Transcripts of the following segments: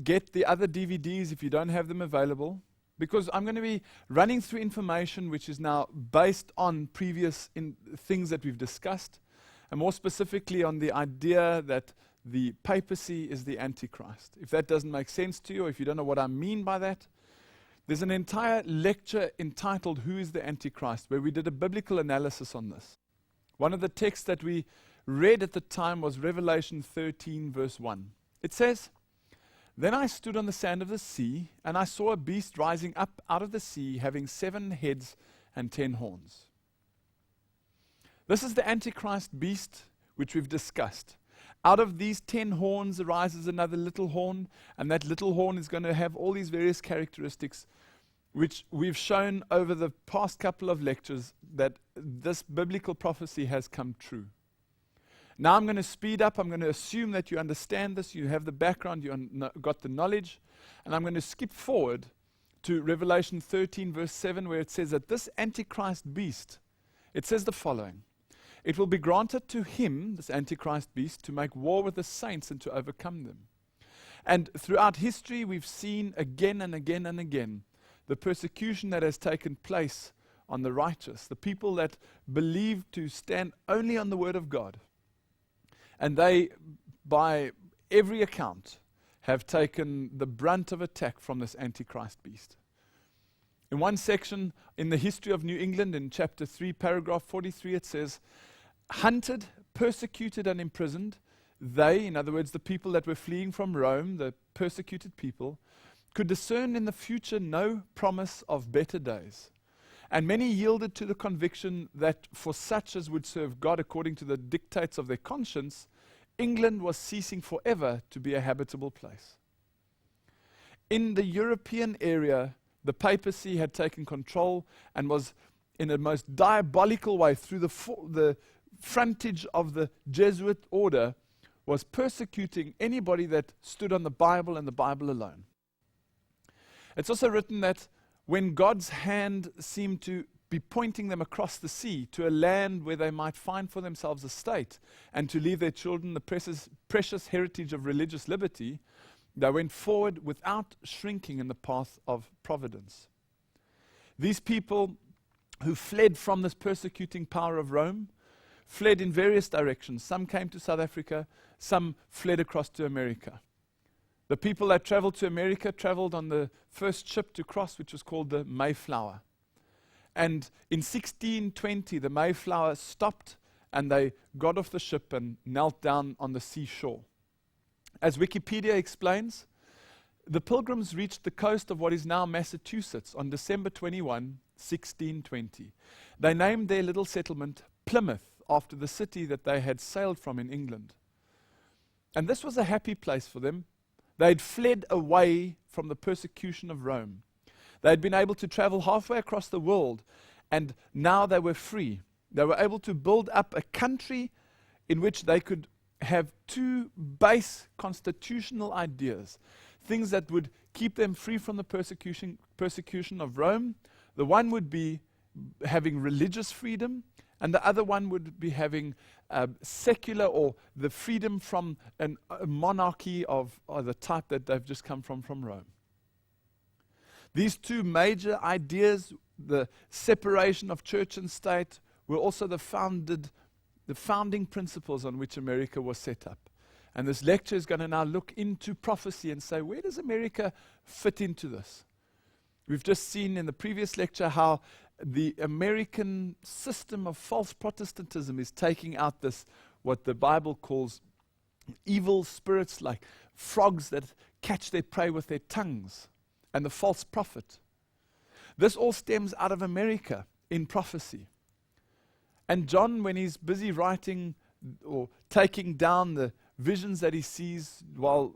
get the other DVDs if you don't have them available, because I'm going to be running through information which is now based on previous things that we've discussed, and more specifically on the idea that the papacy is the Antichrist. If that doesn't make sense to you, or if you don't know what I mean by that, there's an entire lecture entitled Who is the Antichrist, where we did a biblical analysis on this. One of the texts that we read at the time was Revelation 13 verse 1. It says, "Then I stood on the sand of the sea, and I saw a beast rising up out of the sea, having 7 heads and 10 horns." This is the Antichrist beast which we've discussed. Out of these 10 horns arises another little horn, and that little horn is going to have all these various characteristics which we've shown over the past couple of lectures that this biblical prophecy has come true. Now I'm going to speed up. I'm going to assume that you understand this, you have the background, you got the knowledge, and I'm going to skip forward to Revelation 13 verse 7, where it says that this Antichrist beast, it says the following: "It will be granted to him," this Antichrist beast, "to make war with the saints and to overcome them." And throughout history we've seen again and again and again the persecution that has taken place on the righteous, the people that believe to stand only on the word of God. And they, by every account, have taken the brunt of attack from this Antichrist beast. In one section in the history of New England, in chapter 3, paragraph 43, it says, "Hunted, persecuted, and imprisoned, they," in other words, the people that were fleeing from Rome, the persecuted people, "could discern in the future no promise of better days. And many yielded to the conviction that for such as would serve God according to the dictates of their conscience, England was ceasing forever to be a habitable place." In the European area, the papacy had taken control and was, in a most diabolical way, through the frontage of the Jesuit order, was persecuting anybody that stood on the Bible and the Bible alone. It's also written that when God's hand seemed to be pointing them across the sea to a land where they might find for themselves a state and to leave their children the precious heritage of religious liberty, they went forward without shrinking in the path of providence. These people who fled from this persecuting power of Rome fled in various directions. Some came to South Africa, some fled across to America. The people that traveled to America traveled on the first ship to cross, which was called the Mayflower. And in 1620, the Mayflower stopped and they got off the ship and knelt down on the seashore. As Wikipedia explains, the Pilgrims reached the coast of what is now Massachusetts on December 21, 1620. They named their little settlement Plymouth, after the city that they had sailed from in England. And this was a happy place for them. They had fled away from the persecution of Rome. They had been able to travel halfway across the world, and now they were free. They were able to build up a country in which they could have 2 base constitutional ideas, things that would keep them free from the persecution of Rome. The one would be having religious freedom, and the other one would be having secular, or the freedom from a monarchy of the type that they've just come from Rome. These 2 major ideas, the separation of church and state, were also the founding principles on which America was set up. And this lecture is going to now look into prophecy and say, where does America fit into this? We've just seen in the previous lecture how the American system of false Protestantism is taking out this, what the Bible calls evil spirits, like frogs that catch their prey with their tongues, and the false prophet. This all stems out of America in prophecy. And John, when he's busy writing or taking down the visions that he sees while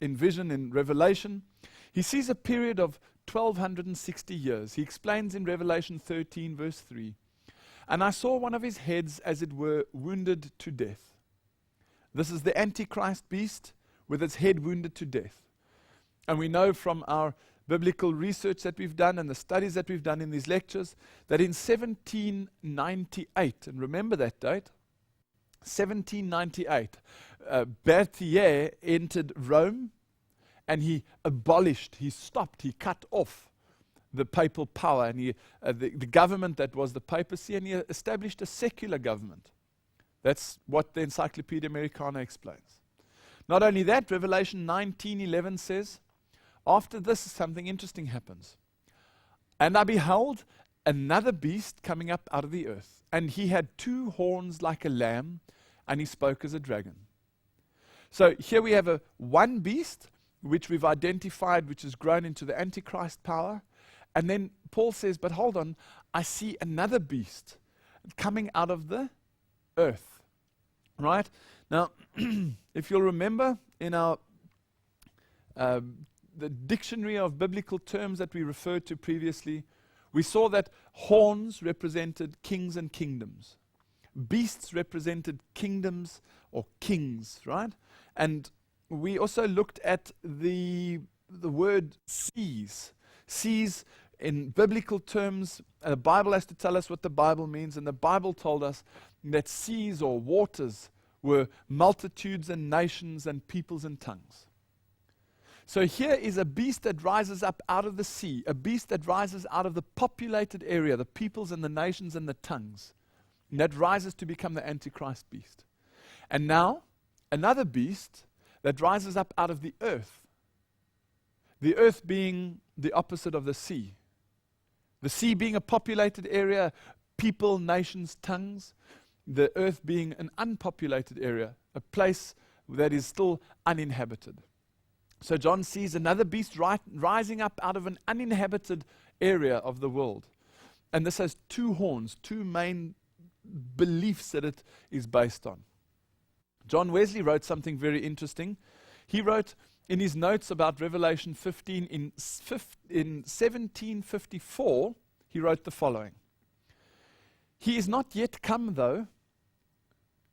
in vision in Revelation, he sees a period of 1260 years. He explains in Revelation 13 verse 3, "And I saw one of his heads as it were wounded to death." This is the Antichrist beast with its head wounded to death. And we know from our biblical research that we've done and the studies that we've done in these lectures that in 1798, and remember that date, 1798, Berthier entered Rome and he abolished, he stopped, he cut off the papal power, and the government that was the papacy, and he established a secular government. That's what the Encyclopedia Americana explains. Not only that, Revelation 19:11 says, after this, something interesting happens. And I beheld another beast coming up out of the earth, and he had 2 horns like a lamb, and he spoke as a dragon. So here we have one beast, which we've identified, which has grown into the Antichrist power. And then Paul says, but hold on, I see another beast coming out of the earth. Right? Now, if you'll remember in our the dictionary of biblical terms that we referred to previously, we saw that horns represented kings and kingdoms. Beasts represented kingdoms or kings, right? And we also looked at the word seas. Seas, in biblical terms, the Bible has to tell us what the Bible means, and the Bible told us that seas or waters were multitudes and nations and peoples and tongues. So here is a beast that rises up out of the sea, a beast that rises out of the populated area, the peoples and the nations and the tongues, and that rises to become the Antichrist beast. And now, another beast that rises up out of the earth being the opposite of the sea. The sea being a populated area, people, nations, tongues, the earth being an unpopulated area, a place that is still uninhabited. So John sees another beast rising up out of an uninhabited area of the world. And this has 2 horns, 2 main beliefs that it is based on. John Wesley wrote something very interesting. He wrote in his notes about Revelation 15, in 1754, he wrote the following. He is not yet come, though.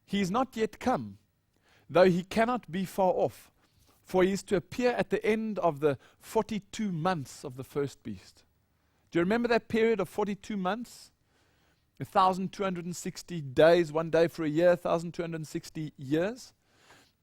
He is not yet come, though he cannot be far off, for he is to appear at the end of the 42 months of the first beast. Do you remember that period of 42 months? 1,260 days, 1 day for a year, 1,260 years.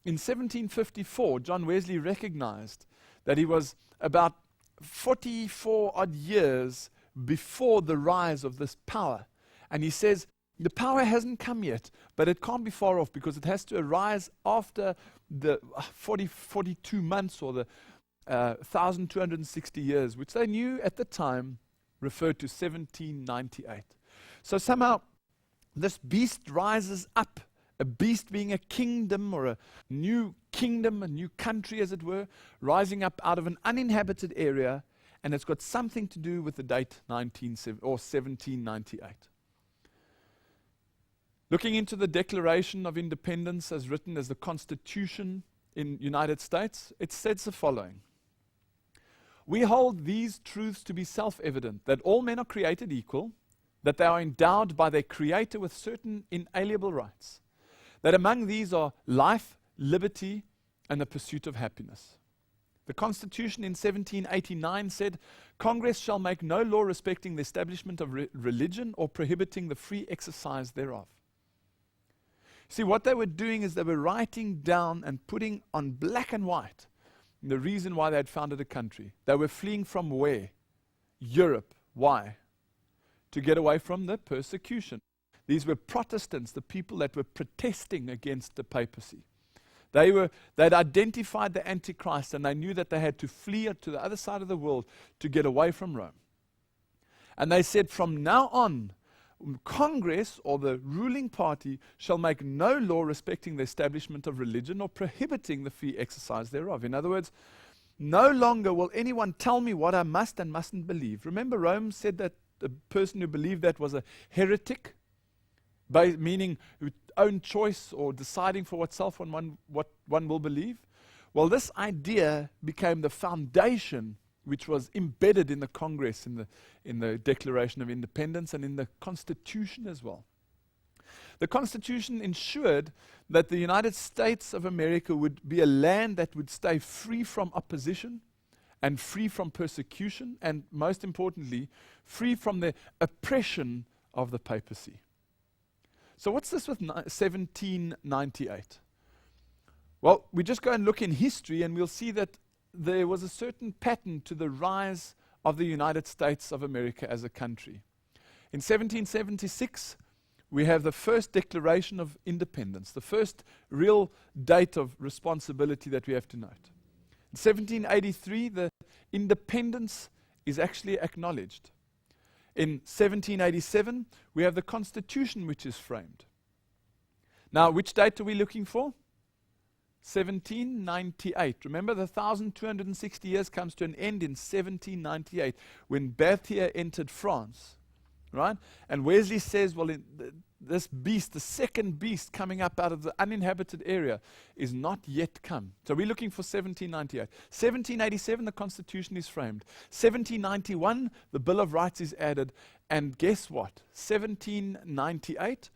In 1754, John Wesley recognized that he was about 44 odd years before the rise of this power. And he says, the power hasn't come yet, but it can't be far off because it has to arise after the 42 months or the 1,260 years, which they knew at the time referred to 1798. So somehow this beast rises up, a beast being a kingdom or a new kingdom, a new country as it were, rising up out of an uninhabited area, and it's got something to do with the date 1798. Looking into the Declaration of Independence as written as the Constitution in United States, it says the following. We hold these truths to be self-evident, that all men are created equal, that they are endowed by their Creator with certain inalienable rights, that among these are life, liberty, and the pursuit of happiness. The Constitution in 1789 said, Congress shall make no law respecting the establishment of religion or prohibiting the free exercise thereof. See, what they were doing is they were writing down and putting on black and white the reason why they had founded a country. They were fleeing from where? Europe. Why? To get away from the persecution. These were Protestants, the people that were protesting against the papacy. They'd identified the Antichrist, and they knew that they had to flee to the other side of the world to get away from Rome. And they said, from now on, Congress or the ruling party shall make no law respecting the establishment of religion or prohibiting the free exercise thereof. In other words, no longer will anyone tell me what I must and mustn't believe. Remember, Rome said that the person who believed that was a heretic, meaning own choice or deciding for oneself what one will believe. Well, this idea became the foundation which was embedded in the Congress, in the Declaration of Independence, and in the Constitution as well. The Constitution ensured that the United States of America would be a land that would stay free from opposition and free from persecution, and most importantly, free from the oppression of the papacy. So what's this with 1798? Well, we just go and look in history and we'll see that there was a certain pattern to the rise of the United States of America as a country. In 1776, we have the first Declaration of Independence, the first real date of responsibility that we have to note. In 1783, the independence is actually acknowledged. In 1787, we have the Constitution which is framed. Now, which date are we looking for? 1798. Remember, the 1,260 years comes to an end in 1798 when Berthier entered France, right? And Wesley says, well, this beast, the second beast coming up out of the uninhabited area, is not yet come. So we're looking for 1798. 1787, the Constitution is framed. 1791, the Bill of Rights is added. And guess what? 1798,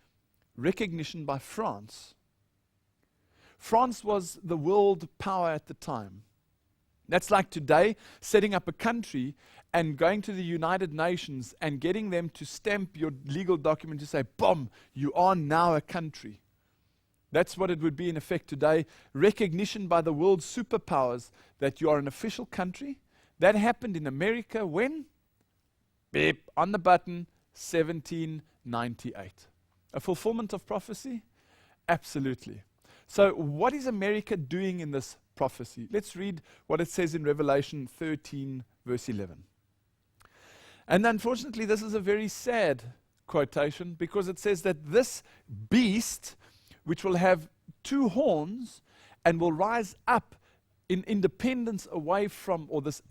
recognition by France. France was the world power at the time. That's like today, setting up a country and going to the United Nations and getting them to stamp your legal document to say, boom, you are now a country. That's what it would be in effect today. Recognition by the world's superpowers that you are an official country. That happened in America when? Beep, on the button, 1798. A fulfillment of prophecy? Absolutely. So what is America doing in this prophecy? Let's read what it says in Revelation 13, verse 11. And unfortunately, this is a very sad quotation because it says that this beast, which will have two horns and will rise up in independence away from, or this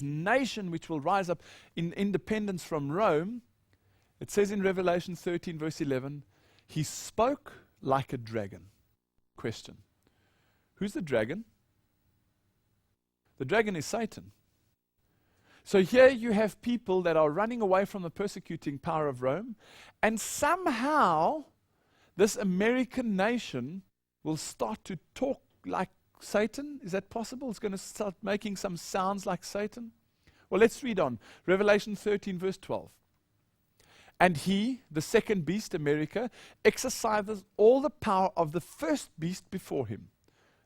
nation which will rise up in independence from Rome, it says in Revelation 13, verse 11, he spoke like a dragon. Question. Who's the dragon? The dragon is Satan. So here you have people that are running away from the persecuting power of Rome, and somehow this American nation will start to talk like Satan. Is that possible? It's going to start making some sounds like Satan? Well, let's read on. Revelation 13, verse 12. And he, the second beast, America, exercises all the power of the first beast before him.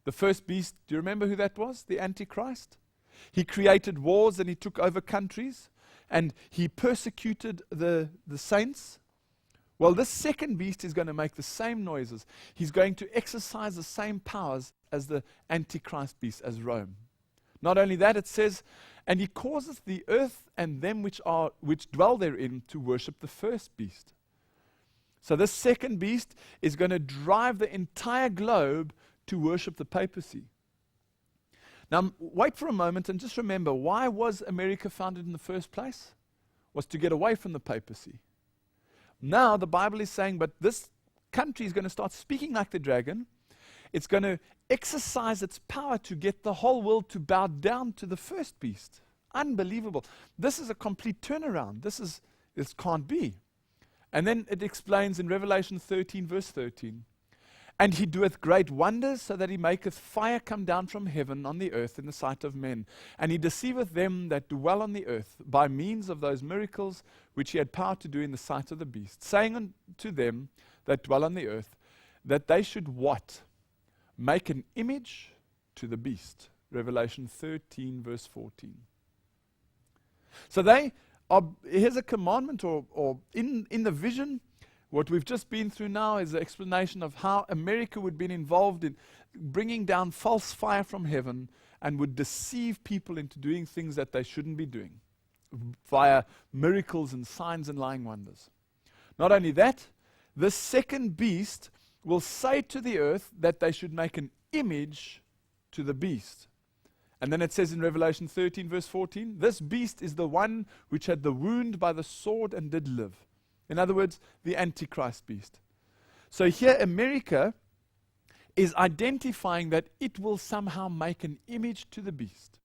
The first beast, do you remember who that was? The Antichrist. He created wars and he took over countries and he persecuted the saints. Well, this second beast is going to make the same noises. He's going to exercise the same powers as the Antichrist beast, as Rome. Not only that, it says, and he causes the earth and them which dwell therein to worship the first beast. So this second beast is going to drive the entire globe to worship the papacy. Now, wait for a moment and just remember, why was America founded in the first place? Was to get away from the papacy. Now, the Bible is saying, but this country is going to start speaking like the dragon. It's going to exercise its power to get the whole world to bow down to the first beast. Unbelievable. This is a complete turnaround. This can't be. And then it explains in Revelation 13, verse 13, and he doeth great wonders, so that he maketh fire come down from heaven on the earth in the sight of men. And he deceiveth them that dwell on the earth by means of those miracles which he had power to do in the sight of the beast, saying unto them that dwell on the earth, that they should what? Make an image to the beast. Revelation 13, verse 14. So here's a commandment, or in the vision, what we've just been through now is the explanation of how America would be involved in bringing down false fire from heaven and would deceive people into doing things that they shouldn't be doing via miracles and signs and lying wonders. Not only that, the second beast will say to the earth that they should make an image to the beast. And then it says in Revelation 13, verse 14, this beast is the one which had the wound by the sword and did live. In other words, the Antichrist beast. So here America is identifying that it will somehow make an image to the beast.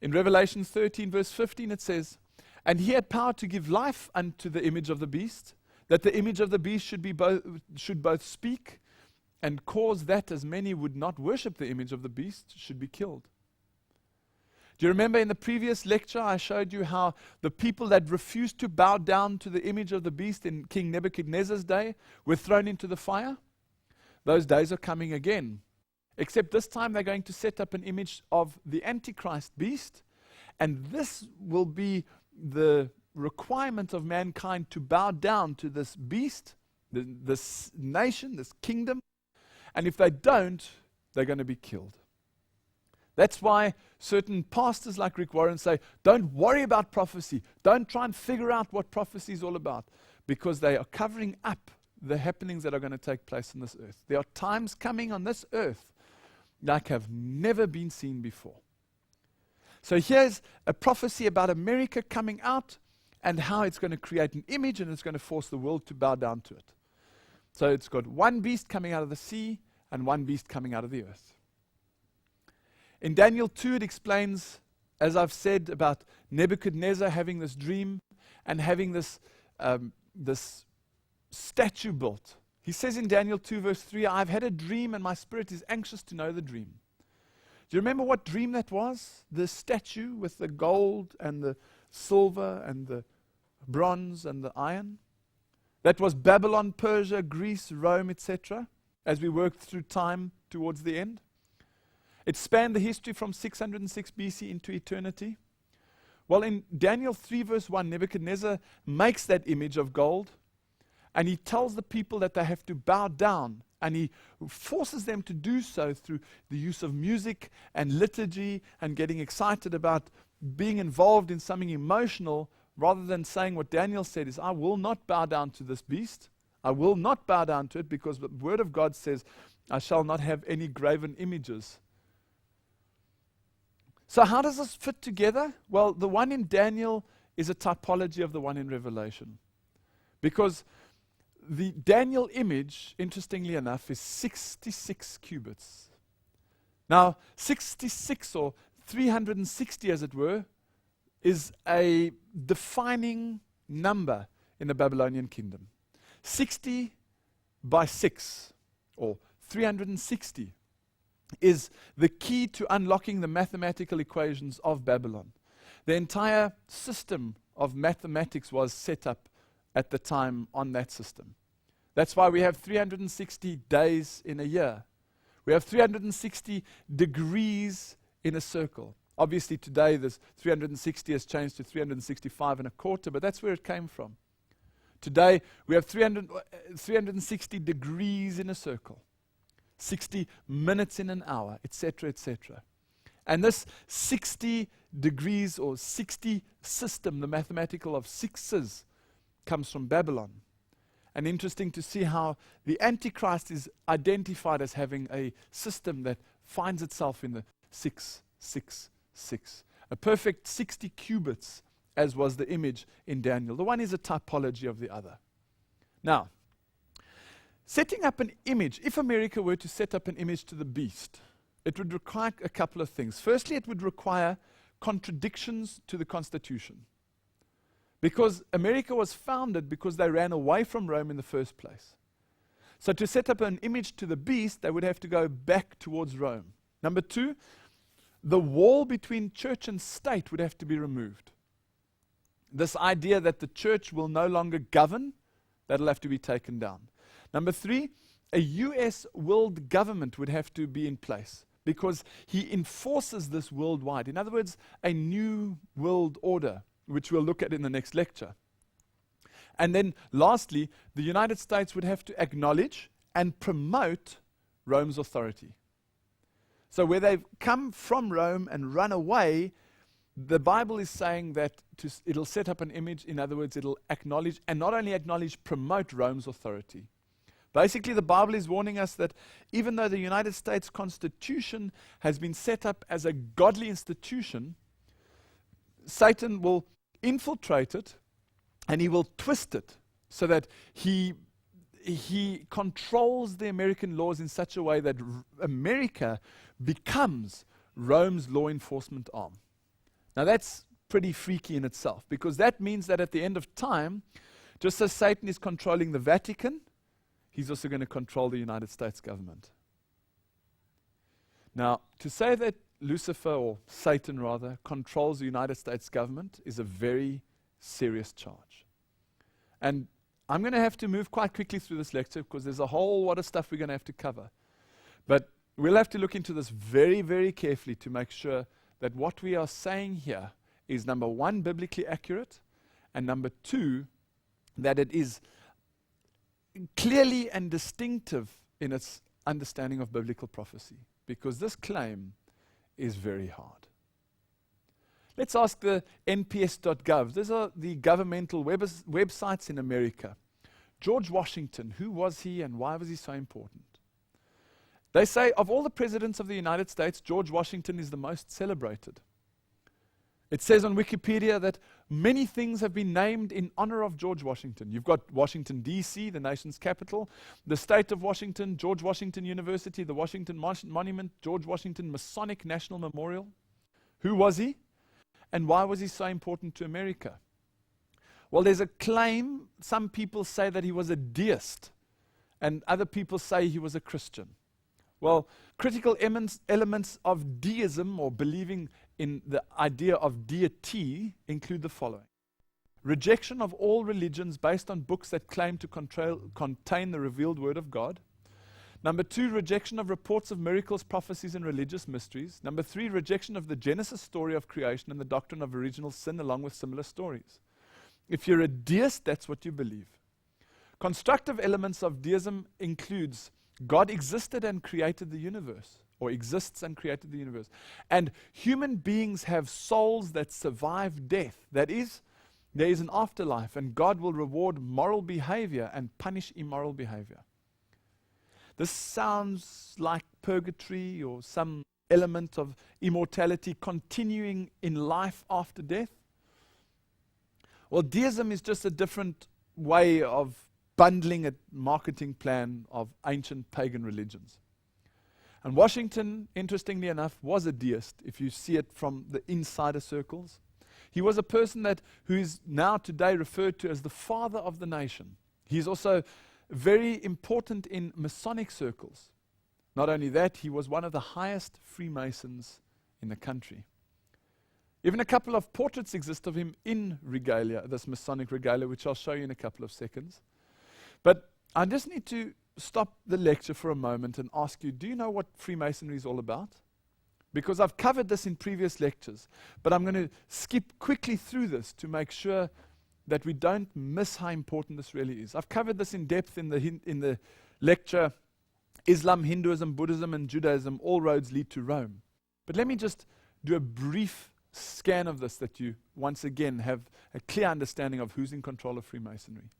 In Revelation 13, verse 15, it says, and he had power to give life unto the image of the beast, that the image of the beast should both speak and cause that as many would not worship the image of the beast should be killed. Do you remember in the previous lecture I showed you how the people that refused to bow down to the image of the beast in King Nebuchadnezzar's day were thrown into the fire? Those days are coming again. Except this time they're going to set up an image of the Antichrist beast, and this will be the requirement of mankind to bow down to this beast, this nation, this kingdom, and if they don't, they're going to be killed. That's why certain pastors like Rick Warren say, don't worry about prophecy. Don't try and figure out what prophecy is all about, because they are covering up the happenings that are going to take place on this earth. There are times coming on this earth like have never been seen before. So here's a prophecy about America coming out and how it's going to create an image and it's going to force the world to bow down to it. So it's got one beast coming out of the sea and one beast coming out of the earth. In Daniel 2, it explains, as I've said, about Nebuchadnezzar having this dream and having this statue built. He says in Daniel 2 verse 3, I've had a dream and my spirit is anxious to know the dream. Do you remember what dream that was? The statue with the gold and the silver and the bronze and the iron? That was Babylon, Persia, Greece, Rome, etc., as we worked through time towards the end. It spanned the history from 606 BC into eternity. Well, in Daniel 3 verse 1, Nebuchadnezzar makes that image of gold, and he tells the people that they have to bow down, and he forces them to do so through the use of music and liturgy and getting excited about being involved in something emotional, rather than saying what Daniel said is, I will not bow down to this beast. I will not bow down to it, because the word of God says, I shall not have any graven images. So how does this fit together? Well, the one in Daniel is a typology of the one in Revelation. Because the Daniel image, interestingly enough, is 66 cubits. Now, 66 or 360 as it were, is a defining number in the Babylonian kingdom. 60 by 6 or 360 is the key to unlocking the mathematical equations of Babylon. The entire system of mathematics was set up at the time on that system. That's why we have 360 days in a year. We have 360 degrees in a circle. Obviously today this 360 has changed to 365 and a quarter, but that's where it came from. Today we have 360 degrees in a circle. 60 minutes in an hour, etc., etc. And this 60 degrees or 60 system, the mathematical of sixes, comes from Babylon. And interesting to see how the Antichrist is identified as having a system that finds itself in the 666. A perfect 60 cubits, as was the image in Daniel. The one is a typology of the other. Now, setting up an image, if America were to set up an image to the beast, it would require a couple of things. Firstly, it would require contradictions to the Constitution. Because America was founded because they ran away from Rome in the first place. So to set up an image to the beast, they would have to go back towards Rome. Number two, the wall between church and state would have to be removed. This idea that the church will no longer govern, that'll have to be taken down. Number three, a US world government would have to be in place, because he enforces this worldwide. In other words, a new world order, which we'll look at in the next lecture. And then lastly, the United States would have to acknowledge and promote Rome's authority. So where they've come from Rome and run away, the Bible is saying that it'll set up an image. In other words, it'll acknowledge, and not only acknowledge, promote Rome's authority. Basically, the Bible is warning us that even though the United States Constitution has been set up as a godly institution, Satan will infiltrate it and he will twist it so that he controls the American laws in such a way that America becomes Rome's law enforcement arm. Now that's pretty freaky in itself, because that means that at the end of time, just as Satan is controlling the Vatican, he's also going to control the United States government. Now, to say that Lucifer, or Satan rather, controls the United States government is a very serious charge. And I'm going to have to move quite quickly through this lecture because there's a whole lot of stuff we're going to have to cover. But we'll have to look into this very, very carefully to make sure that what we are saying here is, number one, biblically accurate, and number two, that it is clearly and distinctive in its understanding of biblical prophecy, because this claim is very hard. Let's ask the nps.gov. These are the governmental websites in America. George Washington, who was he and why was he so important? They say of all the presidents of the United States, George Washington is the most celebrated. It says on Wikipedia that many things have been named in honor of George Washington. You've got Washington, D.C., the nation's capital, the state of Washington, George Washington University, the Washington Monument, George Washington Masonic National Memorial. Who was he? And why was he so important to America? Well, there's a claim. Some people say that he was a deist, and other people say he was a Christian. Well, critical elements of deism, or believing in the idea of deity, include the following: rejection of all religions based on books that claim to contain the revealed word of God. Number two, rejection of reports of miracles, prophecies, and religious mysteries. Number three, rejection of the Genesis story of creation and the doctrine of original sin, along with similar stories. If you're a deist, that's what you believe. Constructive elements of deism includes God existed and created the universe, or exists and created the universe. And human beings have souls that survive death. That is, there is an afterlife, and God will reward moral behavior and punish immoral behavior. This sounds like purgatory or some element of immortality continuing in life after death. Well, deism is just a different way of bundling a marketing plan of ancient pagan religions. And Washington, interestingly enough, was a deist, if you see it from the insider circles. He was a person who is now today referred to as the father of the nation. He's also very important in Masonic circles. Not only that, he was one of the highest Freemasons in the country. Even a couple of portraits exist of him in regalia, this Masonic regalia, which I'll show you in a couple of seconds. But I just need to stop the lecture for a moment and ask you, do you know what Freemasonry is all about? Because I've covered this in previous lectures, but I'm going to skip quickly through this to make sure that we don't miss how important this really is. I've covered this in depth in the lecture, Islam, Hinduism, Buddhism, and Judaism, all roads lead to Rome. But let me just do a brief scan of this, that you once again have a clear understanding of who's in control of Freemasonry.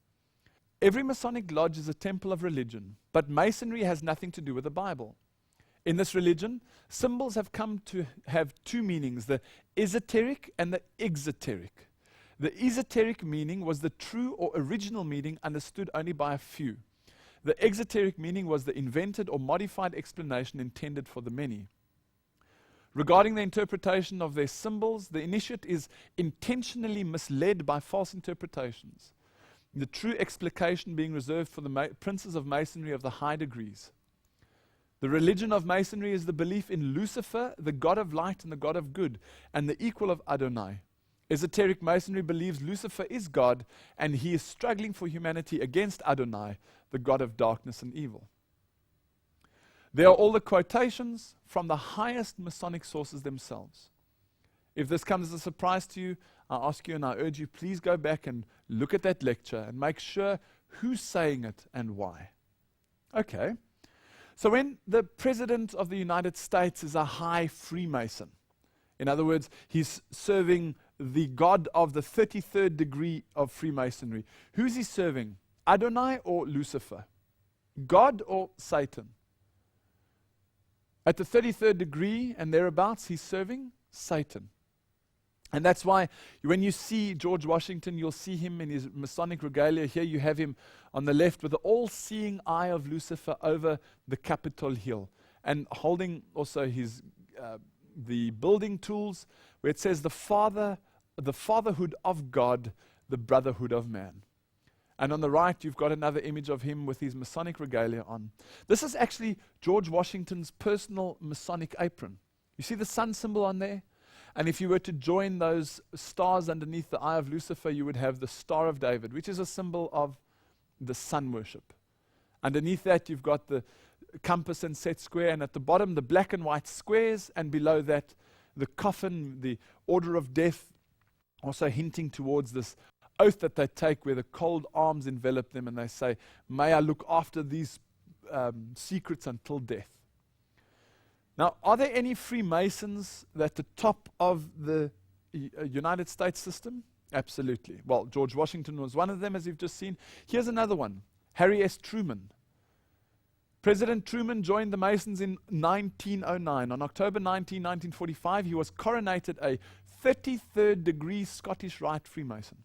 Every Masonic lodge is a temple of religion, but Masonry has nothing to do with the Bible. In this religion, symbols have come to have two meanings, the esoteric and the exoteric. The esoteric meaning was the true or original meaning understood only by a few. The exoteric meaning was the invented or modified explanation intended for the many. Regarding the interpretation of their symbols, the initiate is intentionally misled by false interpretations, the true explication being reserved for the princes of Masonry of the high degrees. The religion of Masonry is the belief in Lucifer, the god of light and the god of good, and the equal of Adonai. Esoteric Masonry believes Lucifer is God, and he is struggling for humanity against Adonai, the god of darkness and evil. There are all the quotations from the highest Masonic sources themselves. If this comes as a surprise to you, I ask you and I urge you, please go back and look at that lecture and make sure who's saying it and why. Okay, so when the President of the United States is a high Freemason, in other words, he's serving the god of the 33rd degree of Freemasonry. Who's he serving? Adonai or Lucifer? God or Satan? At the 33rd degree and thereabouts, he's serving Satan. And that's why when you see George Washington, you'll see him in his Masonic regalia. Here you have him on the left with the all-seeing eye of Lucifer over the Capitol Hill, and holding also his the building tools, where it says the fatherhood of God, the brotherhood of man. And on the right, you've got another image of him with his Masonic regalia on. This is actually George Washington's personal Masonic apron. You see the sun symbol on there? And if you were to join those stars underneath the eye of Lucifer, you would have the Star of David, which is a symbol of the sun worship. Underneath that, you've got the compass and set square, and at the bottom the black and white squares, and below that the coffin, the order of death, also hinting towards this oath that they take where the cold arms envelop them and they say, may I look after these secrets until death. Now, are there any Freemasons at the top of the United States system? Absolutely. Well, George Washington was one of them, as you've just seen. Here's another one, Harry S. Truman. President Truman joined the Masons in 1909. On October 19, 1945, he was coronated a 33rd degree Scottish Rite Freemason.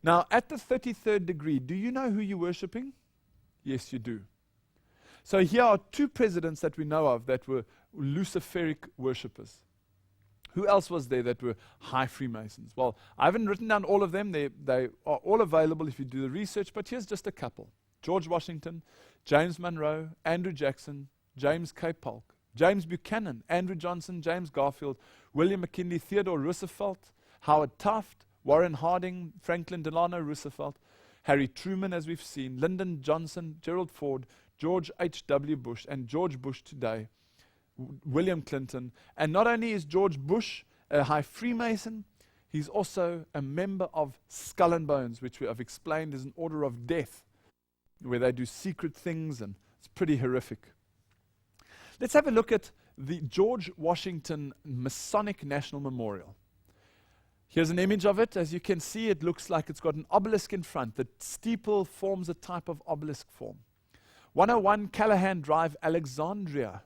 Now, at the 33rd degree, do you know who you're worshipping? Yes, you do. So here are two presidents that we know of that were Luciferic worshippers. Who else was there that were high Freemasons? Well, I haven't written down all of them. They are all available if you do the research, but here's just a couple. George Washington, James Monroe, Andrew Jackson, James K. Polk, James Buchanan, Andrew Johnson, James Garfield, William McKinley, Theodore Roosevelt, Howard Taft, Warren Harding, Franklin Delano Roosevelt, Harry Truman, as we've seen, Lyndon Johnson, Gerald Ford, George H.W. Bush, and George Bush today, William Clinton. And not only is George Bush a high Freemason, he's also a member of Skull and Bones, which we have explained is an order of death, where they do secret things, and it's pretty horrific. Let's have a look at the George Washington Masonic National Memorial. Here's an image of it. As you can see, it looks like it's got an obelisk in front. The steeple forms a type of obelisk form. 101 Callahan Drive, Alexandria.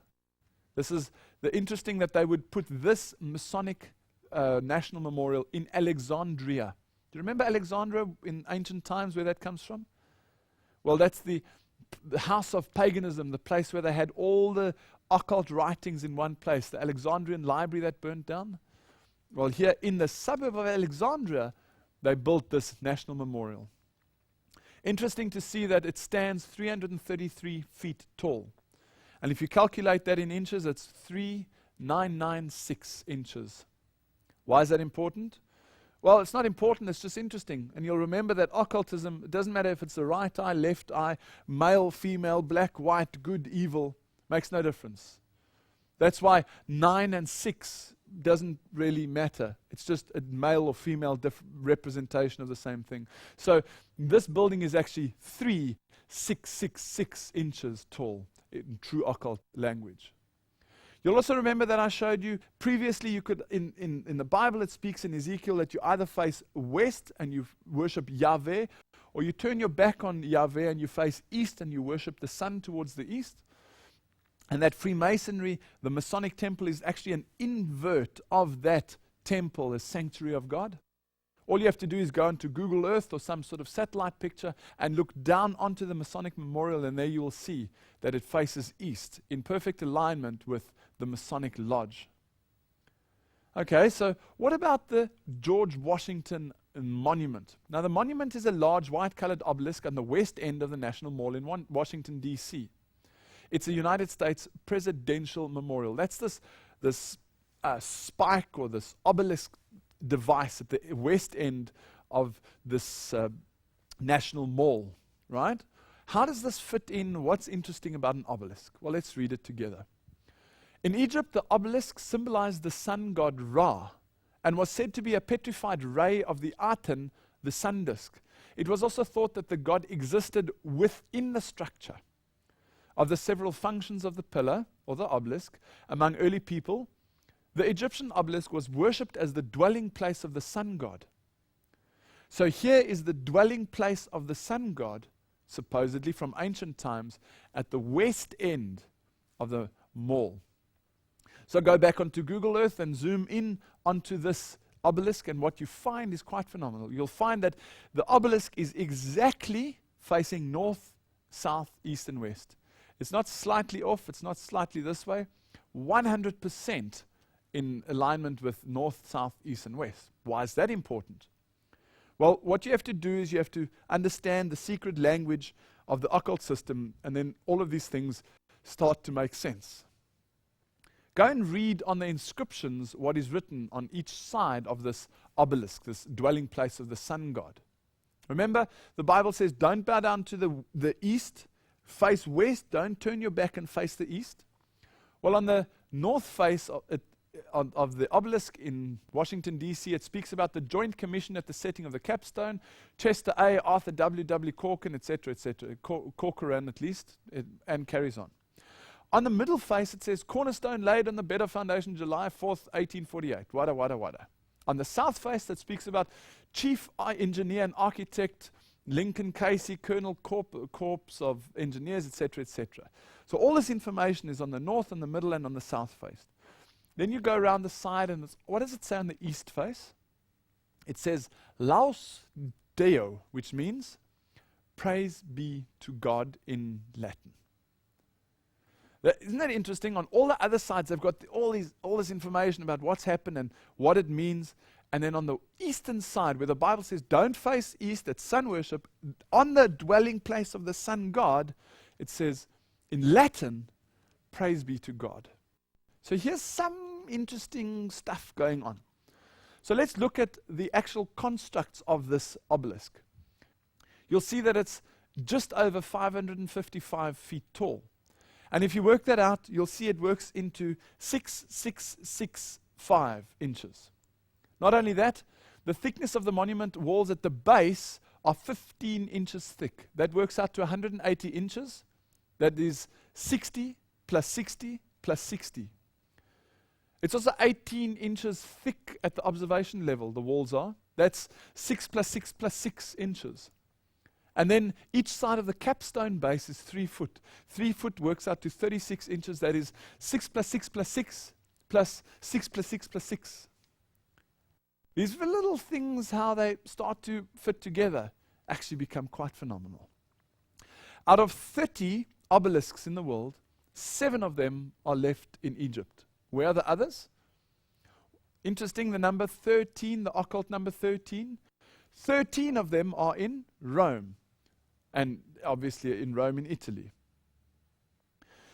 This is interesting that they would put this Masonic National Memorial in Alexandria. Do you remember Alexandria in ancient times, where that comes from? Well, that's the house of paganism, the place where they had all the occult writings in one place, the Alexandrian library that burnt down. Well, here in the suburb of Alexandria, they built this national memorial. Interesting to see that it stands 333 feet tall. And if you calculate that in inches, it's 3,996 inches. Why is that important? Well, it's not important, it's just interesting. And you'll remember that occultism, it doesn't matter if it's the right eye, left eye, male, female, black, white, good, evil, makes no difference. That's why 9 and 6 doesn't really matter. It's just a male or female representation of the same thing. So this building is actually 3,666 inches tall in true occult language. You'll also remember that I showed you previously, you could, in the Bible it speaks in Ezekiel that you either face west and you worship Yahweh, or you turn your back on Yahweh and you face east and you worship the sun towards the east. And that Freemasonry, the Masonic temple, is actually an invert of that temple, a sanctuary of God. All you have to do is go onto Google Earth or some sort of satellite picture and look down onto the Masonic memorial, and there you will see that it faces east in perfect alignment with the Masonic Lodge. Okay, so what about the George Washington Monument? Now, the monument is a large white-colored obelisk on the west end of the National Mall in Washington, D.C. It's a United States presidential memorial. That's this spike or this obelisk device at the west end of this National Mall, right? How does this fit in? What's interesting about an obelisk? Well, let's read it together. In Egypt, the obelisk symbolized the sun god Ra and was said to be a petrified ray of the Aten, the sun disk. It was also thought that the god existed within the structure. Of the several functions of the pillar, or the obelisk, among early people, the Egyptian obelisk was worshipped as the dwelling place of the sun god. So here is the dwelling place of the sun god, supposedly from ancient times, at the west end of the mall. So go back onto Google Earth and zoom in onto this obelisk, and what you find is quite phenomenal. You'll find that the obelisk is exactly facing north, south, east, and west. It's not slightly off, it's not slightly this way, 100% in alignment with north, south, east, and west. Why is that important? Well, what you have to do is you have to understand the secret language of the occult system, and then all of these things start to make sense. Go and read on the inscriptions what is written on each side of this obelisk, this dwelling place of the sun god. Remember, the Bible says, don't bow down to the east, face west, don't turn your back and face the east. Well, on the north face of the obelisk in Washington, D.C., it speaks about the Joint Commission at the setting of the capstone, Chester A., Arthur W. Corcoran, etc., Corcoran at least, and carries on. On the middle face, it says, cornerstone laid on the better foundation, July 4th, 1848. Wada, wada, wada. On the south face, that speaks about chief engineer and architect Lincoln Casey, Colonel Corps of Engineers, etc., etc. So all this information is on the north, on the middle, and on the south face. Then you go around the side, and what does it say on the east face? It says, Laus Deo, which means, praise be to God in Latin. Isn't that interesting? On all the other sides, they've got all this information about what's happened and what it means. And then on the eastern side, where the Bible says, don't face east, it's sun worship, on the dwelling place of the sun god, it says, in Latin, praise be to God. So here's some interesting stuff going on. So let's look at the actual constructs of this obelisk. You'll see that it's just over 555 feet tall. And if you work that out, you'll see it works into 6,665 inches. Not only that, the thickness of the monument walls at the base are 15 inches thick. That works out to 180 inches. That is 60 plus 60 plus 60. It's also 18 inches thick at the observation level, the walls are. That's 6 plus 6 plus 6 inches. And then each side of the capstone base is 3 foot. 3 foot works out to 36 inches. That is 6 plus 6 plus 6 plus 6 plus 6 plus 6. These little things, how they start to fit together, actually become quite phenomenal. Out of 30 obelisks in the world, 7 of them are left in Egypt. Where are the others? Interesting, the number 13, the occult number 13. 13 of them are in Rome. And obviously in Rome, in Italy.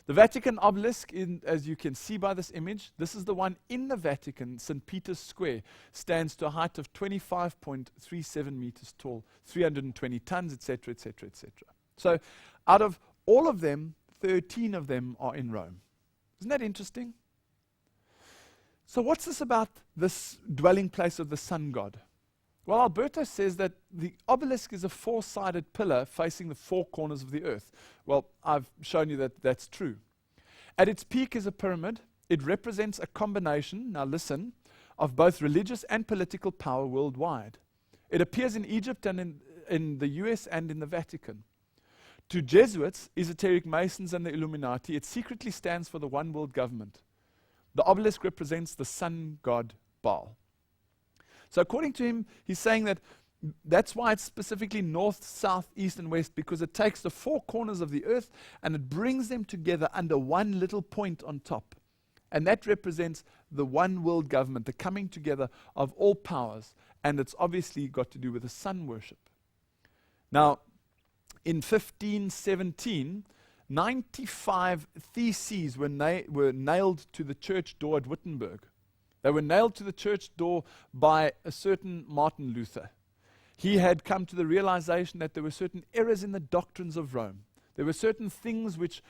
The Vatican obelisk, as you can see by this image, this is the one in the Vatican, St. Peter's Square, stands to a height of 25.37 meters tall, 320 tons, etc., etc., etc. So out of all of them, 13 of them are in Rome. Isn't that interesting? So what's this about this dwelling place of the sun god? Well, Alberto says that the obelisk is a 4-sided pillar facing the 4 corners of the earth. Well, I've shown you that that's true. At its peak is a pyramid. It represents a combination, now listen, of both religious and political power worldwide. It appears in Egypt and in the US and in the Vatican. To Jesuits, esoteric Masons, and the Illuminati, it secretly stands for the one world government. The obelisk represents the sun god Baal. So according to him, he's saying that that's why it's specifically north, south, east, and west, because it takes the 4 corners of the earth and it brings them together under one little point on top. And that represents the one world government, the coming together of all powers. And it's obviously got to do with the sun worship. Now, in 1517, 95 theses were nailed to the church door at Wittenberg. They were nailed to the church door by a certain Martin Luther. He had come to the realization that there were certain errors in the doctrines of Rome. There were certain things which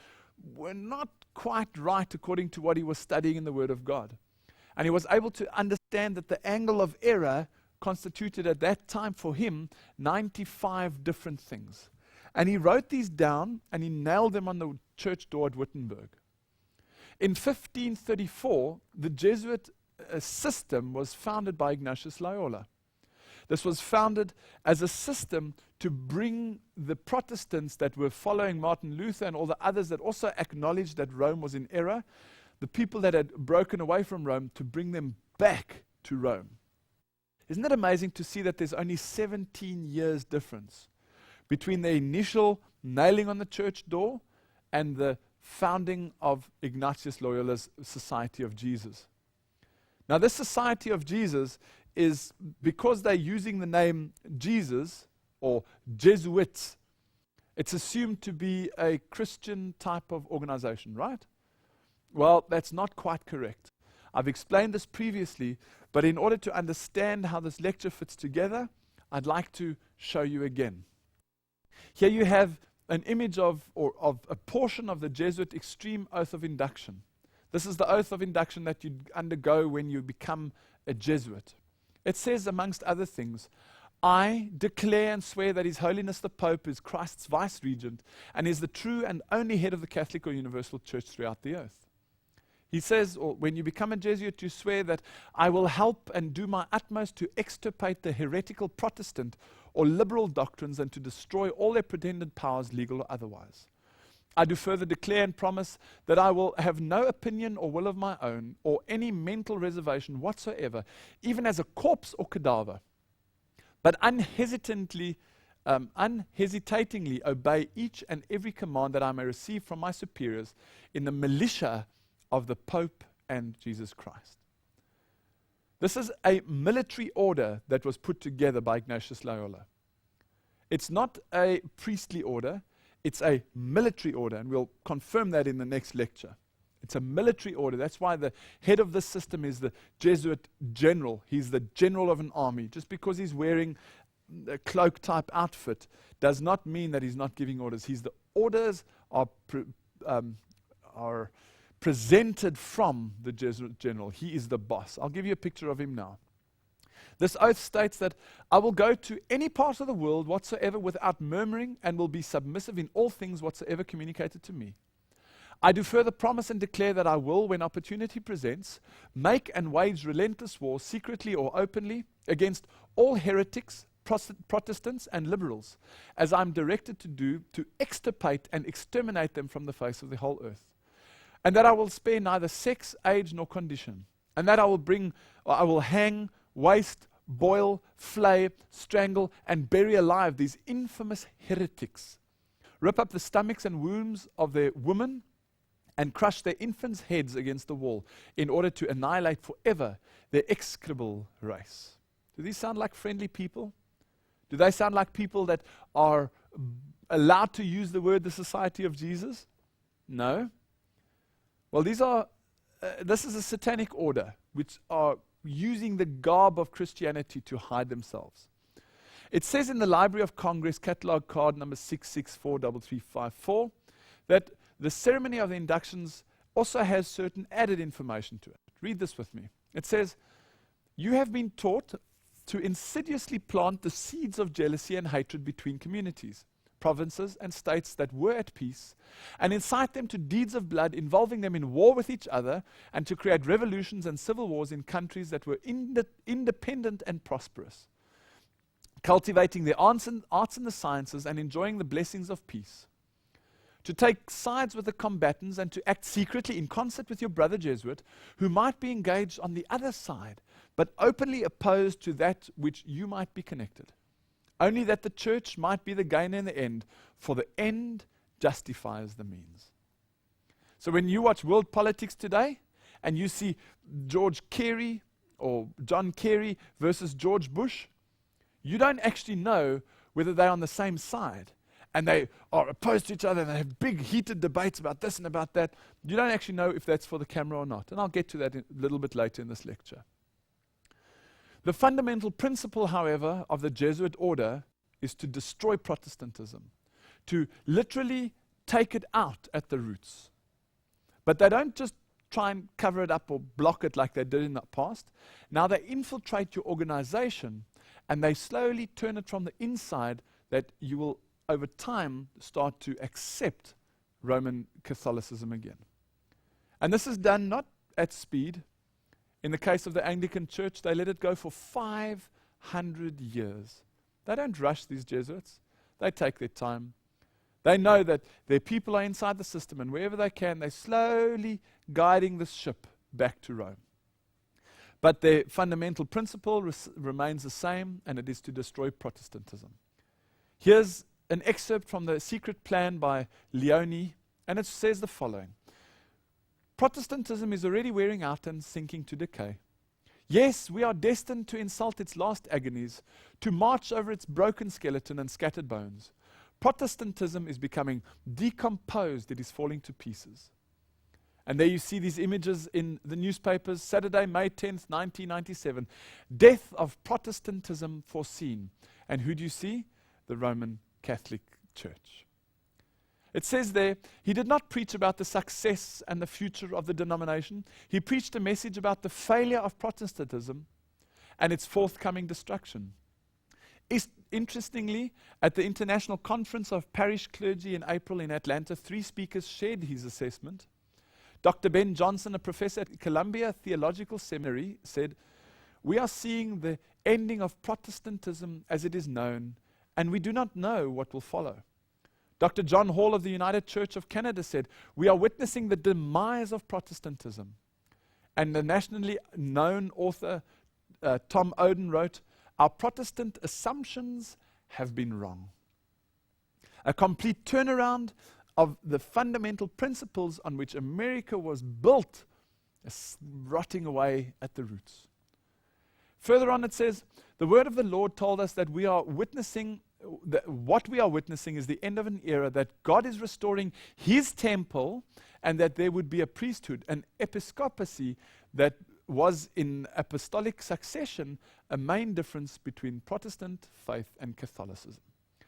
were not quite right according to what he was studying in the Word of God. And he was able to understand that the angle of error constituted at that time for him 95 different things. And he wrote these down and he nailed them on the church door at Wittenberg. In 1534, the Jesuit system was founded by Ignatius Loyola. This was founded as a system to bring the Protestants that were following Martin Luther and all the others that also acknowledged that Rome was in error, the people that had broken away from Rome, to bring them back to Rome. Isn't it amazing to see that there's only 17 years difference between the initial nailing on the church door and the founding of Ignatius Loyola's Society of Jesus? Now, this Society of Jesus is, because they're using the name Jesus or Jesuits, it's assumed to be a Christian type of organization, right? Well, that's not quite correct. I've explained this previously, but in order to understand how this lecture fits together, I'd like to show you again. Here you have an image of a portion of the Jesuit extreme oath of induction. This is the oath of induction that you undergo when you become a Jesuit. It says, amongst other things, I declare and swear that His Holiness the Pope is Christ's vice-regent and is the true and only head of the Catholic or Universal Church throughout the earth. He says, or when you become a Jesuit, you swear that I will help and do my utmost to extirpate the heretical Protestant or liberal doctrines and to destroy all their pretended powers, legal or otherwise. I do further declare and promise that I will have no opinion or will of my own or any mental reservation whatsoever, even as a corpse or cadaver, but unhesitatingly obey each and every command that I may receive from my superiors in the militia of the Pope and Jesus Christ. This is a military order that was put together by Ignatius Loyola. It's not a priestly order, it's a military order, and we'll confirm that in the next lecture. It's a military order. That's why the head of this system is the Jesuit general. He's the general of an army. Just because he's wearing a cloak-type outfit does not mean that he's not giving orders. The orders are presented from the Jesuit general. He is the boss. I'll give you a picture of him now. This oath states that I will go to any part of the world whatsoever without murmuring and will be submissive in all things whatsoever communicated to me. I do further promise and declare that I will, when opportunity presents, make and wage relentless war, secretly or openly, against all heretics, Protestants and liberals, as I am directed to do, to extirpate and exterminate them from the face of the whole earth. And that I will spare neither sex, age, nor condition. And that I will hang, waste, boil, flay, strangle, and bury alive these infamous heretics, rip up the stomachs and wombs of their women, and crush their infants' heads against the wall, in order to annihilate forever their execrable race. Do these sound like friendly people? Do they sound like people that are allowed to use the word the Society of Jesus? No. Well, this is a satanic order, which are using the garb of Christianity to hide themselves. It says in the Library of Congress, catalog card number 6643354, that the ceremony of the inductions also has certain added information to it. Read this with me. It says, you have been taught to insidiously plant the seeds of jealousy and hatred between communities, provinces, and states that were at peace, and incite them to deeds of blood, involving them in war with each other, and to create revolutions and civil wars in countries that were independent and prosperous, cultivating the arts and the sciences and enjoying the blessings of peace. To take sides with the combatants and to act secretly in concert with your brother Jesuit, who might be engaged on the other side, but openly opposed to that which you might be connected. Only that the church might be the gainer in the end, for the end justifies the means. So when you watch world politics today, and you see George Kerry or John Kerry versus George Bush, you don't actually know whether they're on the same side. And they are opposed to each other, and they have big heated debates about this and about that. You don't actually know if that's for the camera or not. And I'll get to that a little bit later in this lecture. The fundamental principle, however, of the Jesuit order is to destroy Protestantism, to literally take it out at the roots. But they don't just try and cover it up or block it like they did in the past. Now they infiltrate your organization, and they slowly turn it from the inside, that you will over time start to accept Roman Catholicism again. And this is done not at speed. In the case of the Anglican Church, they let it go for 500 years. They don't rush these Jesuits. They take their time. They know that their people are inside the system, and wherever they can, they're slowly guiding the ship back to Rome. But their fundamental principle remains the same, and it is to destroy Protestantism. Here's an excerpt from the secret plan by Leone, and it says the following. Protestantism is already wearing out and sinking to decay. Yes, we are destined to insult its last agonies, to march over its broken skeleton and scattered bones. Protestantism is becoming decomposed, it is falling to pieces. And there you see these images in the newspapers, Saturday, May 10th, 1997. Death of Protestantism foreseen. And who do you see? The Roman Catholic Church. It says there, he did not preach about the success and the future of the denomination. He preached a message about the failure of Protestantism and its forthcoming destruction. Interestingly, at the International Conference of Parish Clergy in April in Atlanta, 3 speakers shared his assessment. Dr. Ben Johnson, a professor at Columbia Theological Seminary, said, "We are seeing the ending of Protestantism as it is known, and we do not know what will follow." Dr. John Hall of the United Church of Canada said, "We are witnessing the demise of Protestantism." And the nationally known author Tom Oden wrote, "Our Protestant assumptions have been wrong." A complete turnaround of the fundamental principles on which America was built is rotting away at the roots. Further on it says, the word of the Lord told us that we are witnessing, that what we are witnessing is the end of an era, that God is restoring his temple, and that there would be a priesthood, an episcopacy that was in apostolic succession, a main difference between Protestant faith and Catholicism.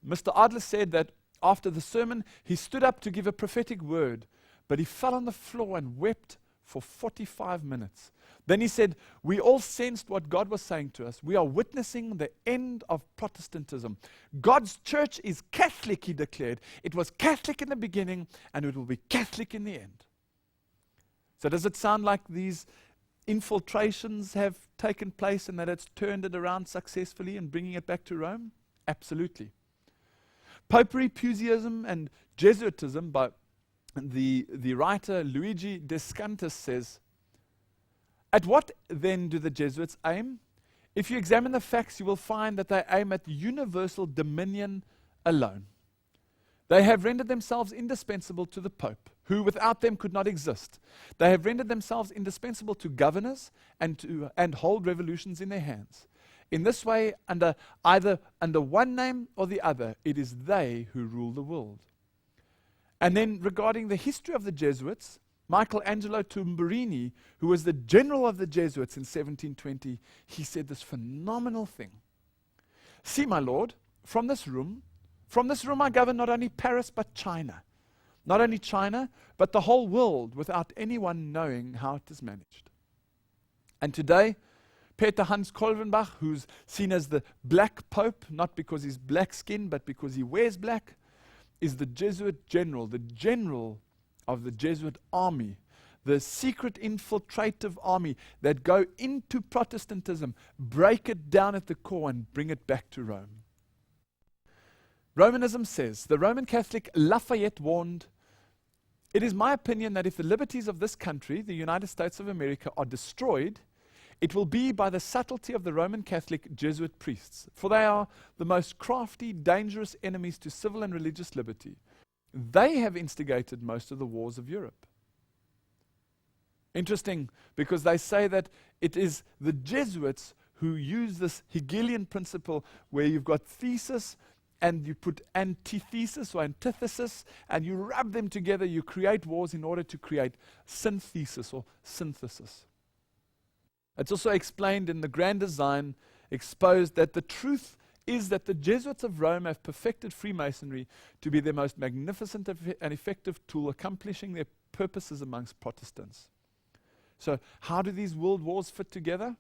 Mr. Adler said that after the sermon, he stood up to give a prophetic word, but he fell on the floor and wept for 45 minutes. Then he said, "We all sensed what God was saying to us. We are witnessing the end of Protestantism. God's church is Catholic," he declared. "It was Catholic in the beginning, and it will be Catholic in the end." So does it sound like these infiltrations have taken place and that it's turned it around successfully and bringing it back to Rome? Absolutely. Popery, Puseyism, and Jesuitism by the writer Luigi Descantis says, "At what then do the Jesuits aim? If you examine the facts, you will find that they aim at universal dominion alone. They have rendered themselves indispensable to the Pope, who without them could not exist. They have rendered themselves indispensable to governors and hold revolutions in their hands. In this way, under one name or the other, it is they who rule the world." And then regarding the history of the Jesuits, Michelangelo Tumberini, who was the general of the Jesuits in 1720, he said this phenomenal thing. "See, my lord, from this room I govern not only Paris but China. Not only China, but the whole world without anyone knowing how it is managed." And today, Peter Hans Kolvenbach, who's seen as the black pope, not because he's black skinned, but because he wears black, is the Jesuit general, the general of the Jesuit army, the secret infiltrative army that go into Protestantism, break it down at the core and bring it back to Rome. Romanism says, the Roman Catholic Lafayette warned, "It is my opinion that if the liberties of this country, the United States of America, are destroyed, it will be by the subtlety of the Roman Catholic Jesuit priests, for they are the most crafty, dangerous enemies to civil and religious liberty. They have instigated most of the wars of Europe." Interesting, because they say that it is the Jesuits who use this Hegelian principle where you've got thesis and you put antithesis or antithesis and you rub them together, you create wars in order to create synthesis or synthesis. It's also explained in the Grand Design, exposed that the truth is that the Jesuits of Rome have perfected Freemasonry to be their most magnificent and effective tool, accomplishing their purposes amongst Protestants. So how do these world wars fit together?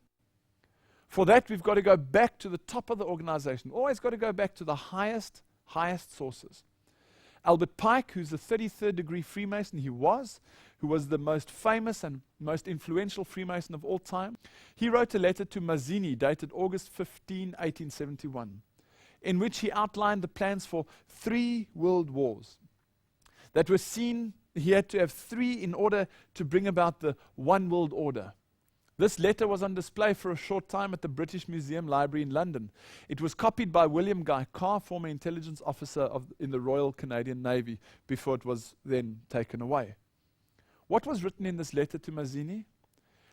For that, we've got to go back to the top of the organization. Always got to go back to the highest sources. Albert Pike, who's a 33rd degree Freemason, who was the most famous and most influential Freemason of all time, he wrote a letter to Mazzini dated August 15, 1871, in which he outlined the plans for 3 world wars that were seen. He had to have 3 in order to bring about the one world order. This letter was on display for a short time at the British Museum Library in London. It was copied by William Guy Carr, former intelligence officer in the Royal Canadian Navy, before it was then taken away. What was written in this letter to Mazzini?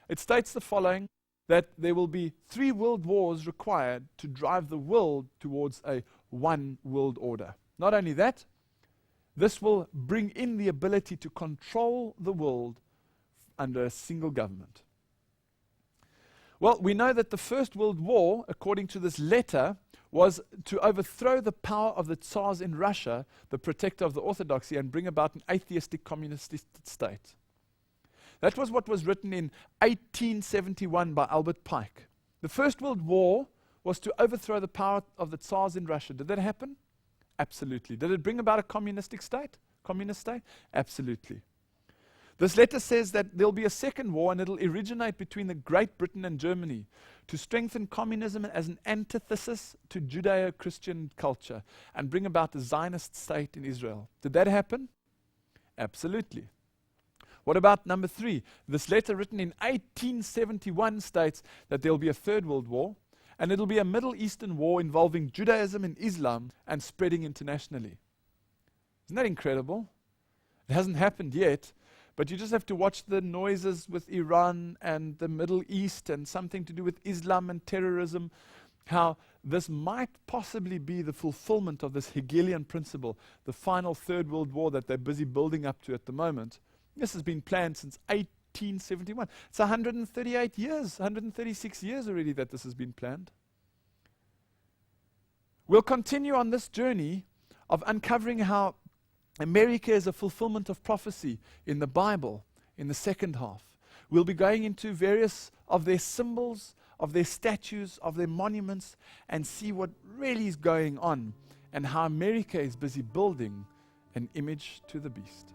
It states the following, that there will be 3 world wars required to drive the world towards a one world order. Not only that, this will bring in the ability to control the world under a single government. Well, we know that the First World War, according to this letter, was to overthrow the power of the Tsars in Russia, the protector of the orthodoxy, and bring about an atheistic communist state. That was what was written in 1871 by Albert Pike. The First World War was to overthrow the power of the Tsars in Russia. Did that happen? Absolutely. Did it bring about a communist state? Absolutely. This letter says that there'll be a second war and it'll originate between the Great Britain and Germany to strengthen communism as an antithesis to Judeo-Christian culture and bring about a Zionist state in Israel. Did that happen? Absolutely. What about number 3? This letter written in 1871 states that there'll be a third world war and it'll be a Middle Eastern war involving Judaism and Islam and spreading internationally. Isn't that incredible? It hasn't happened yet, but you just have to watch the noises with Iran and the Middle East and something to do with Islam and terrorism, how this might possibly be the fulfillment of this Hegelian principle, the final third world war that they're busy building up to at the moment. This has been planned since 1871. It's 138 years, 136 years already that this has been planned. We'll continue on this journey of uncovering how America is a fulfillment of prophecy in the Bible in the second half. We'll be going into various of their symbols, of their statues, of their monuments, and see what really is going on and how America is busy building an image to the beast.